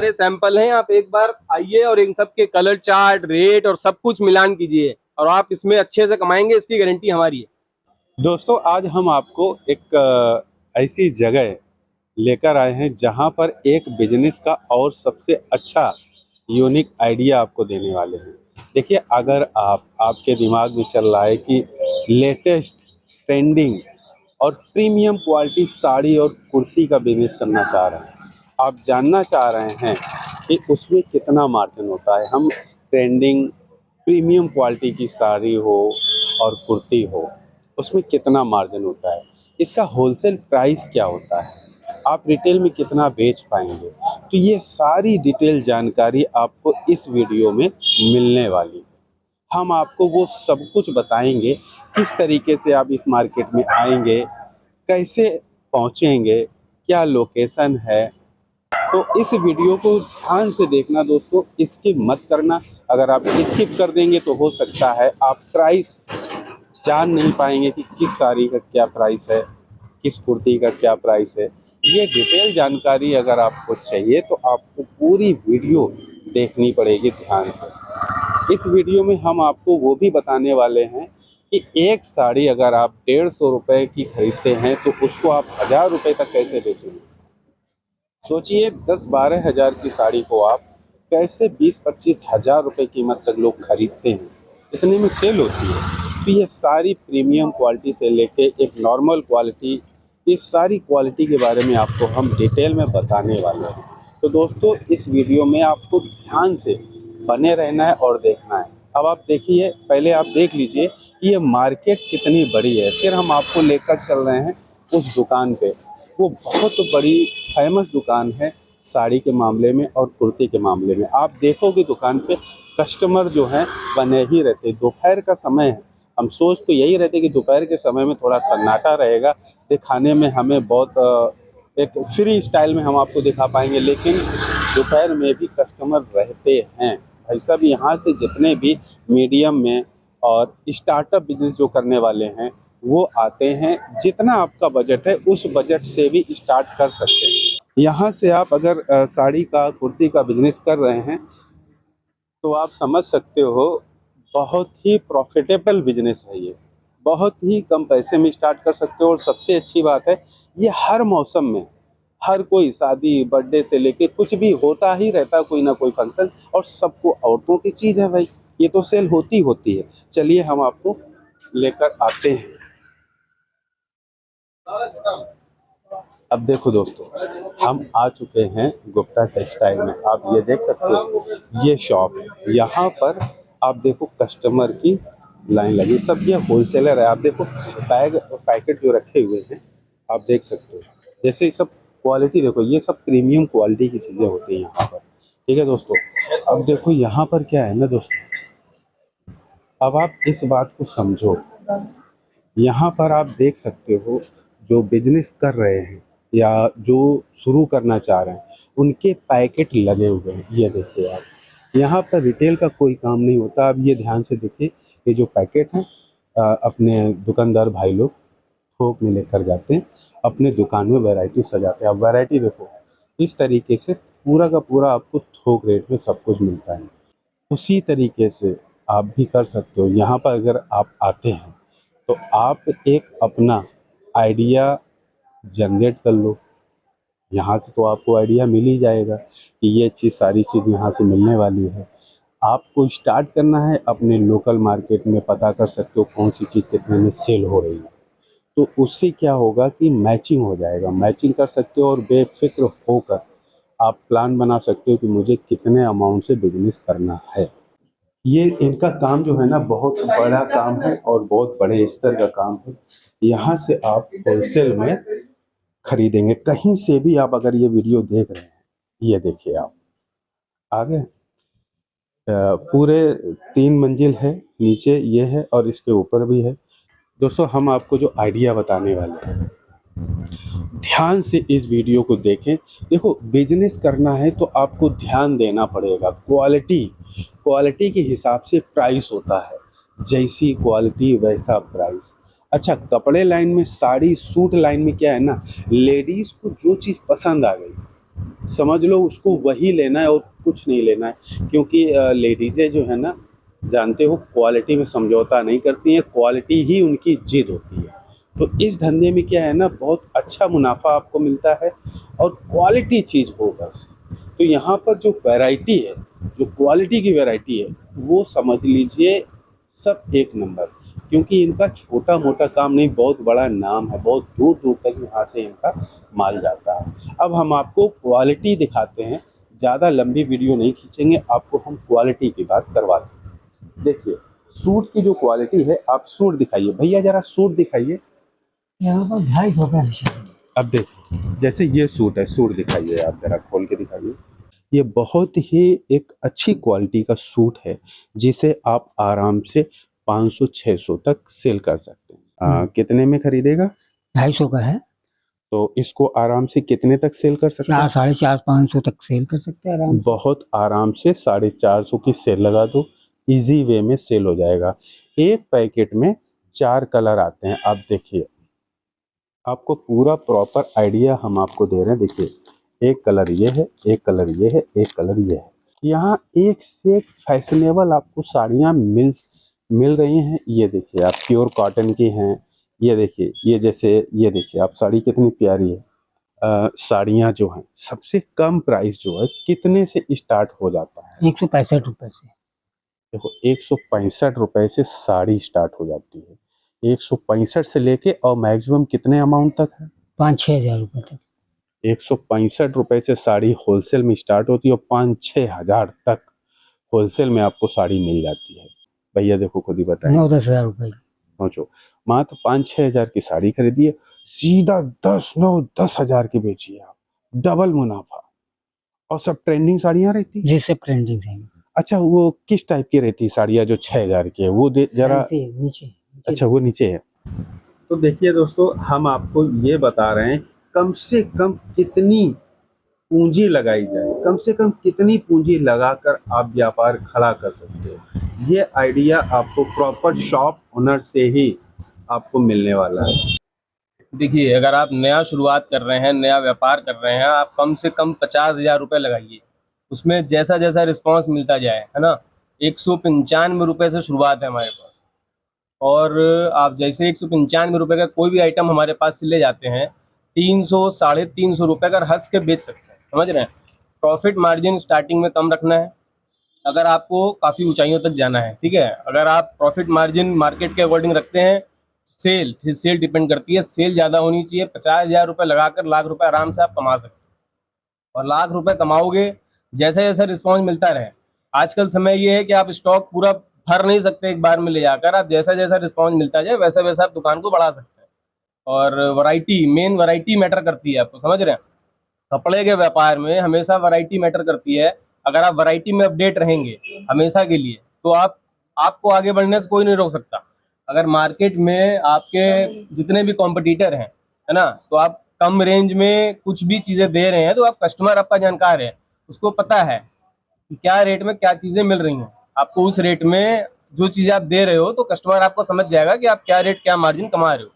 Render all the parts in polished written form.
सारे सैंपल हैं, आप एक बार आइए और इन सब के कलर चार्ट, रेट और सब कुछ मिलान कीजिए और आप इसमें अच्छे से कमाएंगे, इसकी गारंटी हमारी है। दोस्तों आज हम आपको एक ऐसी जगह लेकर आए हैं जहां पर एक बिजनेस का और सबसे अच्छा यूनिक आइडिया आपको देने वाले हैं। देखिए, अगर आपके दिमाग में चल रहा है कि लेटेस्ट ट्रेंडिंग और प्रीमियम क्वालिटी साड़ी और कुर्ती का बिजनेस करना चाह रहे हैं, आप जानना चाह रहे हैं कि उसमें कितना मार्जिन होता है, हम ट्रेंडिंग प्रीमियम क्वालिटी की साड़ी हो और कुर्ती हो, उसमें कितना मार्जिन होता है, इसका होलसेल प्राइस क्या होता है, आप रिटेल में कितना बेच पाएंगे, तो ये सारी डिटेल जानकारी आपको इस वीडियो में मिलने वाली है। हम आपको वो सब कुछ बताएंगे, किस तरीके से आप इस मार्केट में आएंगे, कैसे पहुंचेंगे, क्या लोकेशन है। तो इस वीडियो को ध्यान से देखना दोस्तों, स्किप मत करना। अगर आप स्किप कर देंगे तो हो सकता है आप प्राइस जान नहीं पाएंगे कि किस साड़ी का क्या प्राइस है, किस कुर्ती का क्या प्राइस है। ये डिटेल जानकारी अगर आपको चाहिए तो आपको पूरी वीडियो देखनी पड़ेगी ध्यान से। इस वीडियो में हम आपको वो भी बताने वाले हैं कि एक साड़ी अगर आप 150 रुपये की खरीदते हैं तो उसको आप 1000 रुपये तक कैसे बेचेंगे। सोचिए, 10-12 हज़ार की साड़ी को आप कैसे 20-25 हज़ार रुपये कीमत तक लोग खरीदते हैं, इतने में सेल होती है। तो ये सारी प्रीमियम क्वालिटी से लेके एक नॉर्मल क्वालिटी, इस सारी क्वालिटी के बारे में आपको हम डिटेल में बताने वाले हैं। तो दोस्तों इस वीडियो में आपको ध्यान से बने रहना है और देखना है। अब आप देखिए, पहले आप देख लीजिए कि ये मार्केट कितनी बड़ी है, फिर हम आपको लेकर चल रहे हैं उस दुकान पे। वो बहुत बड़ी फेमस दुकान है साड़ी के मामले में और कुर्ती के मामले में। आप देखोगे दुकान पे कस्टमर जो हैं बने ही रहते। दोपहर का समय है, हम सोच तो यही रहते कि दोपहर के समय में थोड़ा सन्नाटा रहेगा, दिखाने में हमें बहुत एक फ्री स्टाइल में हम आपको दिखा पाएंगे, लेकिन दोपहर में भी कस्टमर रहते हैं। भाई साहब, यहाँ से जितने भी मीडियम में और स्टार्टअप बिजनेस जो करने वाले हैं वो आते हैं। जितना आपका बजट है उस बजट से भी स्टार्ट कर सकते हैं। यहाँ से आप अगर साड़ी का कुर्ती का बिजनेस कर रहे हैं तो आप समझ सकते हो, बहुत ही प्रॉफिटेबल बिजनेस है ये। बहुत ही कम पैसे में स्टार्ट कर सकते हो और सबसे अच्छी बात है, ये हर मौसम में, हर कोई शादी बर्थडे से लेके कुछ भी होता ही रहता, कोई ना कोई फंक्शन, और सबको, औरतों की चीज़ है भाई, ये तो सेल होती होती है। चलिए हम आपको लेकर आते हैं। अब देखो दोस्तों, हम आ चुके हैं गुप्ता टेक्सटाइल में। आप ये देख सकते हो, ये शॉप है। यहाँ पर आप देखो कस्टमर की लाइन लगी, सब ये होलसेलर है। आप देखो बैग पैकेट जो रखे हुए हैं, आप देख सकते हो। जैसे ये सब क्वालिटी देखो, ये सब प्रीमियम क्वालिटी की चीज़ें होती हैं यहाँ पर। ठीक है दोस्तों, अब देखो यहाँ पर क्या है ना दोस्तों, अब आप इस बात को समझो। यहाँ पर आप देख सकते हो, जो बिजनेस कर रहे हैं या जो शुरू करना चाह रहे हैं, उनके पैकेट लगे हुए हैं। ये देखिए आप, यहाँ पर रिटेल का कोई काम नहीं होता। अब ये ध्यान से देखिए, ये जो पैकेट हैं अपने दुकानदार भाई लोग थोक में लेकर जाते हैं, अपने दुकान में वैरायटी सजाते हैं। अब वैरायटी देखो, इस तरीके से पूरा का पूरा आपको थोक रेट में सब कुछ मिलता है। उसी तरीके से आप भी कर सकते हो। यहाँ पर अगर आप आते हैं तो आप एक अपना आइडिया जनरेट कर लो। यहाँ से तो आपको आइडिया मिल ही जाएगा कि ये चीज़, सारी चीज़ यहाँ से मिलने वाली है। आपको स्टार्ट करना है अपने लोकल मार्केट में, पता कर सकते हो कौन सी चीज़ कितने में सेल हो रही है। तो उससे क्या होगा कि मैचिंग हो जाएगा, मैचिंग कर सकते हो और बेफिक्र होकर आप प्लान बना सकते हो कि मुझे कितने अमाउंट से बिजनेस करना है। ये इनका काम जो है ना, बहुत बड़ा काम है और बहुत बड़े स्तर का काम है। यहाँ से आप होलसेल में खरीदेंगे कहीं से भी। आप अगर ये वीडियो देख रहे हैं, ये देखिए आप आगे पूरे 3 मंजिल है, नीचे ये है और इसके ऊपर भी है। दोस्तों हम आपको जो आइडिया बताने वाले हैं, ध्यान से इस वीडियो को देखें। देखो, बिजनेस करना है तो आपको ध्यान देना पड़ेगा। क्वालिटी, क्वालिटी के हिसाब से प्राइस होता है। जैसी क्वालिटी वैसा प्राइस। अच्छा, कपड़े लाइन में, साड़ी सूट लाइन में क्या है ना, लेडीज़ को जो चीज़ पसंद आ गई समझ लो उसको वही लेना है और कुछ नहीं लेना है, क्योंकि लेडीज़ें जो है ना, जानते हो क्वालिटी में समझौता नहीं करती हैं, क्वालिटी ही उनकी जिद होती है। तो इस धंधे में क्या है ना, बहुत अच्छा मुनाफा आपको मिलता है और क्वालिटी चीज़ हो बस। तो यहाँ पर जो वैरायटी है, जो क्वालिटी की वैरायटी है, वो समझ लीजिए सब एक नंबर। क्योंकि इनका छोटा मोटा काम नहीं, बहुत बड़ा नाम है, बहुत दूर दूर तक यहाँ से इनका माल जाता है। अब हम आपको क्वालिटी दिखाते हैं, ज़्यादा लंबी वीडियो नहीं खींचेंगे, आपको हम क्वालिटी की बात करवाते हैं। देखिए सूट की जो क्वालिटी है, आप सूट दिखाइए भैया, ज़रा सूट दिखाइए। यहाँ पर 250 रुपये। अब देखिए जैसे ये सूट है, सूट दिखाइए, आप ज़रा खोल के दिखाइए। ये बहुत ही एक अच्छी क्वालिटी का सूट है, जिसे आप आराम से 500-600 तक सेल कर सकते हैं। कितने में खरीदेगा? 250 का है। तो इसको आराम से कितने तक सेल कर सकते 4, हैं? 450, 500 तक सेल कर सकते हैं आराम से। बहुत आराम से 450 की सेल लगा दो, इजी वे में सेल हो जाएगा। एक पैकेट में 4 कलर आते हैं। आप देखिए, आपको पूरा प्रॉपर आइडिया हम आपको दे रहे हैं। देखिए एक कलर ये है, एक कलर ये है, एक कलर ये है। यहाँ एक से एक फैशनेबल आपको साड़ियाँ मिल रही हैं। ये देखिए आप प्योर कॉटन की हैं। ये देखिए, ये जैसे ये देखिए आप, साड़ी कितनी प्यारी है। साड़ियाँ जो हैं सबसे कम प्राइस जो है कितने से स्टार्ट हो जाता है? 165 रुपये से। देखो 165 रुपए से साड़ी स्टार्ट हो जाती है। 165 से लेके और मैक्सिमम कितने अमाउंट तक है? 5-6 हज़ार रुपये तक। 165 रुपए से साड़ी होलसेल में स्टार्ट होती है और 5-6 हज़ार तक होलसेल में आपको साड़ी मिल जाती है। भैया देखो खुद ही बताएं, 9-10 हज़ार रुपये। सोचो, मात्र 5-6 हज़ार की साड़ी खरीदिए, सीधा 10-9-10 हज़ार की बेचिए आप, डबल मुनाफा। और सब ट्रेंडिंग साड़ियाँ रहती। जी सब ट्रेंडिंग है। अच्छा वो किस टाइप की रहती है साड़ियाँ जो 6 हज़ार की है, वो दे जरा। नीचे अच्छा वो नीचे है। तो देखिए दोस्तों, हम आपको ये बता रहे हैं कम से कम कितनी पूंजी लगाई जाए, कम से कम कितनी पूंजी लगाकर आप व्यापार खड़ा कर सकते हो। ये आइडिया आपको प्रॉपर शॉप ओनर से ही आपको मिलने वाला है। देखिए अगर आप नया शुरुआत कर रहे हैं, नया व्यापार कर रहे हैं, आप कम से कम 50,000 रुपये लगाइए। उसमें जैसा जैसा रिस्पांस मिलता जाए, है ना। 195 रुपये से शुरुआत है हमारे पास। और आप जैसे 195 रुपये का कोई भी आइटम हमारे पास से ले जाते हैं, 300 350 रुपये का हंस के बेच सकते हैं, समझ रहे हैं। प्रॉफिट मार्जिन स्टार्टिंग में कम रखना है अगर आपको काफ़ी ऊंचाइयों तक जाना है, ठीक है। अगर आप प्रॉफिट मार्जिन मार्केट के अकॉर्डिंग रखते हैं, सेल डिपेंड करती है, सेल ज़्यादा होनी चाहिए। 50,000 रुपये लगाकर लाख रुपये आराम से आप कमा सकते हैं। और लाख रुपए कमाओगे जैसे जैसे रिस्पॉन्स मिलता रहे। आजकल समय ये है कि आप स्टॉक पूरा भर नहीं सकते एक बार में ले जाकर, आप जैसा जैसा रिस्पॉन्स मिलता जाए वैसा वैसा आप दुकान को बढ़ा सकते हैं। और वैरायटी, मेन वैरायटी मैटर करती है, आपको समझ रहे हैं। कपड़े के व्यापार में हमेशा वैरायटी मैटर करती है। अगर आप वैरायटी में अपडेट रहेंगे हमेशा के लिए, तो आपको आगे बढ़ने से कोई नहीं रोक सकता। अगर मार्केट में आपके जितने भी कॉम्पिटिटर हैं, है ना, तो आप कम रेंज में कुछ भी चीज़ें दे रहे हैं, तो आप कस्टमर आपका जानकार है, उसको पता है कि क्या रेट में क्या चीज़ें मिल रही हैं। आपको उस रेट में जो चीज़ें आप दे रहे हो, तो कस्टमर आपको समझ जाएगा कि आप क्या रेट क्या मार्जिन कमा रहे हो।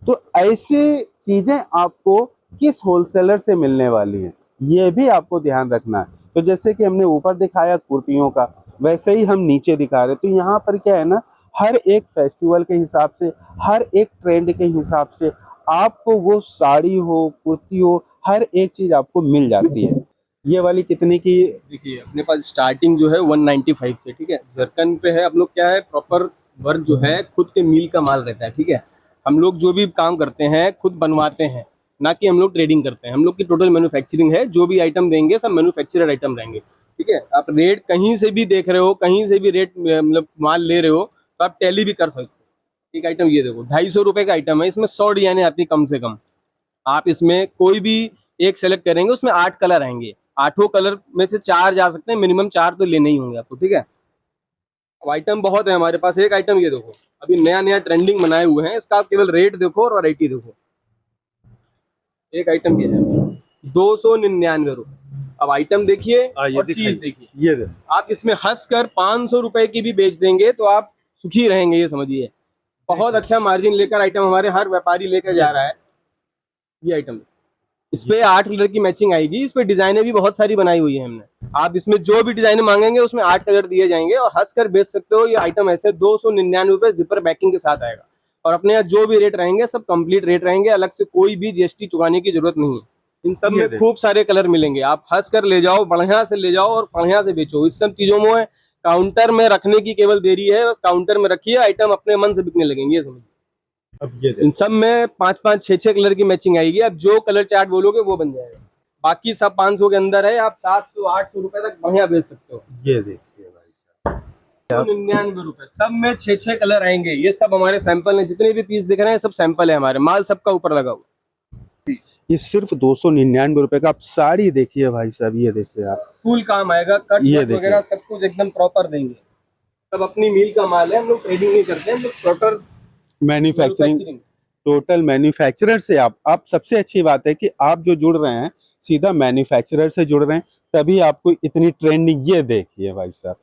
तो ऐसी चीजें आपको किस होलसेलर से मिलने वाली हैं, ये भी आपको ध्यान रखना है। तो जैसे कि हमने ऊपर दिखाया कुर्तियों का, वैसे ही हम नीचे दिखा रहे। तो यहाँ पर क्या है ना, हर एक फेस्टिवल के हिसाब से, हर एक ट्रेंड के हिसाब से आपको वो साड़ी हो, कुर्ती हो, हर एक चीज आपको मिल जाती है। ये वाली कितने की? देखिए अपने पास स्टार्टिंग जो है 195 से, ठीक है। जरकन पे है, हम लोग क्या है, प्रॉपर वर्क जो है खुद के मिल का माल रहता है, ठीक है। हम लोग जो भी काम करते हैं खुद बनवाते हैं, ना कि हम लोग ट्रेडिंग करते हैं। हम लोग की टोटल मैन्युफैक्चरिंग है, जो भी आइटम देंगे सब मैन्युफैक्चरड आइटम रहेंगे, ठीक है। आप रेट कहीं से भी देख रहे हो, कहीं से भी रेट मतलब माल ले रहे हो, तो आप टैली भी कर सकते हो। एक आइटम ये देखो, 250 रुपये का आइटम है, इसमें 100 डिजाइने आती कम से कम। आप इसमें कोई भी एक सेलेक्ट करेंगे, उसमें 8 कलर आएंगे, 8 कलर में से 4 जा सकते हैं, मिनिमम 4 तो लेने ही होंगे आपको, ठीक है। अब आइटम बहुत है हमारे पास। एक आइटम ये देखो, अभी नया नया ट्रेंडिंग बनाए हुए हैं, इसका आप केवल रेट देखो और वैरायटी देखो। एक आइटम ये है 299 रुपये। अब आइटम देखिए और चीज देखिए। ये आप इसमें हंस कर 500 रुपए की भी बेच देंगे तो आप सुखी रहेंगे, ये समझिए। बहुत अच्छा मार्जिन लेकर आइटम हमारे हर व्यापारी लेकर जा रहा है। ये आइटम इस पे 8 कलर की मैचिंग आएगी। इस पे डिजाइनें भी बहुत सारी बनाई हुई है हमने। आप इसमें जो भी डिजाइन मांगेंगे उसमें 8 कलर दिए जाएंगे और हंस कर बेच सकते हो। ये आइटम ऐसे 299 रुपए जिपर बैकिंग के साथ आएगा। और अपने यहाँ जो भी रेट रहेंगे सब कंप्लीट रेट रहेंगे, अलग से कोई भी जीएसटी चुकाने की जरूरत नहीं है। इन सब में खूब सारे कलर मिलेंगे, आप हंस कर ले जाओ, बढ़िया से ले जाओ और बढ़िया से बेचो। इस सब चीजों में काउंटर में रखने की केवल देरी है, बस काउंटर में रखिए, आइटम अपने मन से बिकने लगेंगे। ये समझिए। अब ये इन सब में 5-5, 6-6 कलर की मैचिंग आएगी। आप जो कलर चार्ट बोलोगे वो बन जाएगा। बाकी सब 500 के अंदर है, आप 700-800 रुपए तक बढ़िया बेच सकते हो। ये देखिए भाई साहब, 99 रुपए, सब में 6-6 कलर आएंगे। ये सब हमारे सैंपल हैं, जितने भी पीस दिख रहे हैं सब सैंपल है हमारे, माल सबका ऊपर लगा हुआ। ये सिर्फ 299 रुपए का। आप साड़ी देखिए भाई साहब, ये देखिए आप, फुल काम आएगा, कट ये वर्क वगैरह सब कुछ एकदम प्रॉपर देंगे। सब अपनी मिल का माल है, हम लोग ट्रेडिंग नहीं करते हैं, हम लोग प्रॉपर मैन्युफैक्चरिंग, टोटल मैन्युफैक्चरर से आप सबसे अच्छी बात है कि आप जो जुड़ रहे हैं सीधा मैन्युफैक्चरर से जुड़ रहे हैं, तभी आपको इतनी ट्रेंडिंग। ये देखिए भाई साहब,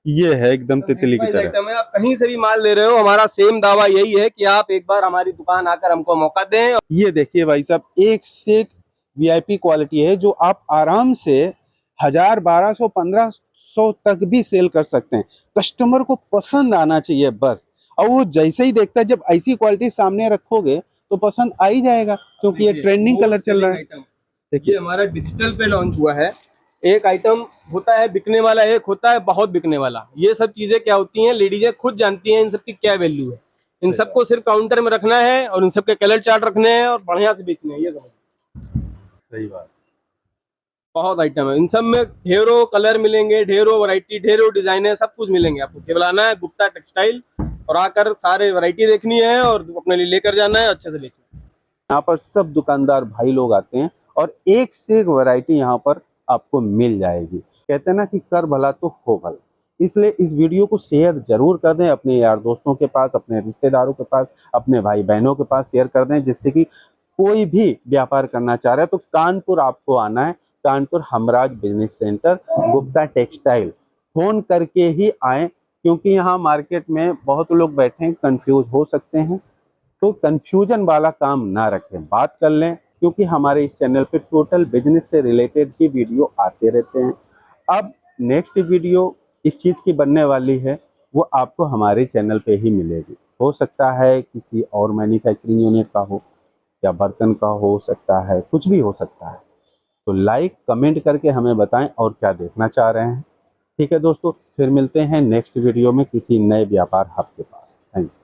ये है एकदम तितली की तरह। आइटम है, आप कहीं से भी माल ले रहे हो, हमारा सेम दावा यही है कि आप एक बार हमारी दुकान आकर हमको मौका दें। ये देखिए भाई साहब, एक से एक वीआईपी क्वालिटी है जो आप आराम से 1000, 1200, 1500 तक भी सेल कर सकते हैं। कस्टमर को पसंद आना चाहिए बस, और वो जैसे ही देखता है, जब ऐसी क्वालिटी सामने रखोगे तो पसंद आ ही जाएगा, क्योंकि ये ट्रेंडिंग कलर चल रहा है। ये देखिए हमारा डिजिटल पे लॉन्च हुआ है। एक आइटम होता है बिकने वाला, एक होता है बहुत बिकने वाला। ये सब चीजें क्या होती हैं, लेडीजें खुद जानती हैं इन सब की क्या वैल्यू है। इन सबको सिर्फ काउंटर में रखना है और इन सबके कलर चार्ट रखने हैं और बढ़िया से बेचने हैं। ये समझ, सही बात। बहुत आइटम है इन सब में, ढेरों कलर मिलेंगे, ढेरों वैरायटी, ढेरों डिजाइन है, सब कुछ मिलेंगे आपको। केवल आना है गुप्ता टेक्सटाइल और आकर सारे वैरायटी देखनी है और अपने लिए लेकर जाना है, अच्छे से बेचना है। यहाँ पर सब दुकानदार भाई लोग आते हैं और एक से एक वैरायटी यहाँ पर आपको मिल जाएगी। कहते हैं ना कि कर भला तो हो भला, इसलिए इस वीडियो को शेयर जरूर कर दें अपने यार दोस्तों के पास, अपने रिश्तेदारों के पास, अपने भाई बहनों के पास शेयर कर दें, जिससे कि कोई भी व्यापार करना चाह रहा है तो कानपुर आपको आना है। Kanpur Humraaz business centre, Gupta textile, phone करके ही आए, क्योंकि यहाँ मार्केट में बहुत लोग बैठे हैं, कंफ्यूज हो सकते हैं। तो कंफ्यूजन वाला काम ना रखें, बात कर लें, क्योंकि हमारे इस चैनल पे टोटल बिजनेस से रिलेटेड ही वीडियो आते रहते हैं। अब नेक्स्ट वीडियो इस चीज़ की बनने वाली है, वो आपको हमारे चैनल पे ही मिलेगी। हो सकता है किसी और मैन्युफैक्चरिंग यूनिट का हो, या बर्तन का हो सकता है, कुछ भी हो सकता है। तो लाइक कमेंट करके हमें बताएं और क्या देखना चाह रहे हैं। ठीक है दोस्तों, फिर मिलते हैं नेक्स्ट वीडियो में किसी नए व्यापार हब के पास। Thank you.